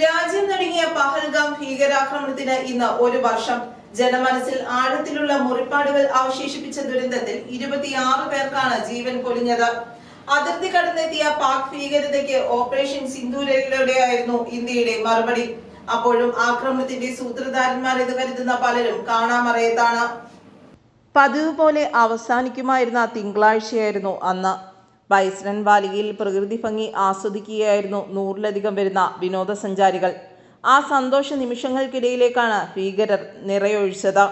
രാജ്യം നടുങ്ങിയ പഹൽഗാം ഭീകരാക്രമണത്തിന് ഇന്ന് ഒരു വർഷം. ജനമനസ്സിൽ ആഴത്തിലുള്ള മുറിപ്പാടുകൾ അവശേഷിപ്പിച്ച ദുരന്തത്തിൽ 26 പേർക്കാണ് ജീവൻ പൊലിഞ്ഞത്. അതിർത്തി കടന്നെത്തിയ പാക് ഭീകരതയ്ക്ക് ഓപ്പറേഷൻ സിന്ദൂരിലൂടെയായിരുന്നു ഇന്ത്യയുടെ മറുപടി. അപ്പോഴും ആക്രമണത്തിന്റെ സൂത്രധാരന്മാരെന്ന് കരുതുന്ന പലരും കാണാമറയത്താണ്. പതിവ് പോലെ അവസാനിക്കുമായിരുന്ന തിങ്കളാഴ്ചയായിരുന്നു അന്ന്. ബൈസ്രൻ വാലിയിൽ പ്രകൃതി ഭംഗി ആസ്വദിക്കുകയായിരുന്നു 100-ലധികം വരുന്ന വിനോദസഞ്ചാരികൾ. ആ സന്തോഷ നിമിഷങ്ങൾക്കിടയിലേക്കാണ് ഭീകരർ നിറയൊഴിച്ചത്.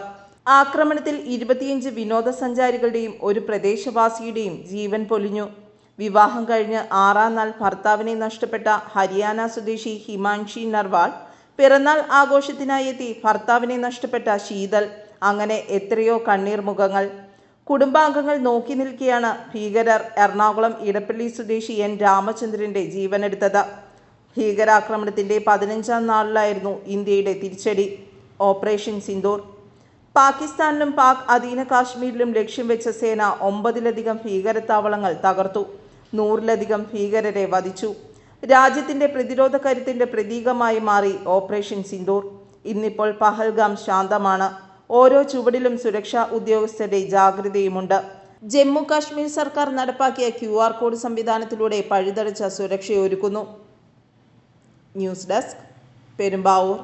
ആക്രമണത്തിൽ 25 വിനോദസഞ്ചാരികളുടെയും ഒരു പ്രദേശവാസിയുടെയും ജീവൻ പൊലിഞ്ഞു. വിവാഹം കഴിഞ്ഞ് 6-ാം നാൾ ഭർത്താവിനെ നഷ്ടപ്പെട്ട ഹരിയാന സ്വദേശി ഹിമാൻഷി നർവാൾ, പിറന്നാൾ ആഘോഷത്തിനായി എത്തി ഭർത്താവിനെ നഷ്ടപ്പെട്ട ശീതൽ, അങ്ങനെ എത്രയോ കണ്ണീർ മുഖങ്ങൾ. കുടുംബാംഗങ്ങൾ നോക്കി നിൽക്കെയാണ് ഭീകരർ എറണാകുളം ഇടപ്പള്ളി സ്വദേശി എൻ രാമചന്ദ്രന്റെ ജീവനെടുത്തത്. ഭീകരാക്രമണത്തിന്റെ 15-ാം നാളിലായിരുന്നു ഇന്ത്യയുടെ തിരിച്ചടി. ഓപ്പറേഷൻ സിന്ദൂർ. പാകിസ്ഥാനിലും പാക് അധീന കാശ്മീരിലും ലക്ഷ്യം വെച്ച സേന 9-ലധികം ഭീകരത്താവളങ്ങൾ തകർത്തു. 100-ലധികം ഭീകരരെ വധിച്ചു. രാജ്യത്തിന്റെ പ്രതിരോധ കരുത്തിന്റെ പ്രതീകമായി മാറി ഓപ്പറേഷൻ സിന്ദൂർ. ഇന്നിപ്പോൾ പഹൽഗാം ശാന്തമാണ്. ഓരോ ചുവടിലും സുരക്ഷാ ഉദ്യോഗസ്ഥരുടെ ജാഗ്രതയുമുണ്ട്. ജമ്മു കാശ്മീർ സർക്കാർ നടപ്പാക്കിയ QR കോഡ് സംവിധാനത്തിലൂടെ പഴുതടച്ച സുരക്ഷയൊരുക്കുന്നു. News desk, Perumbavoor.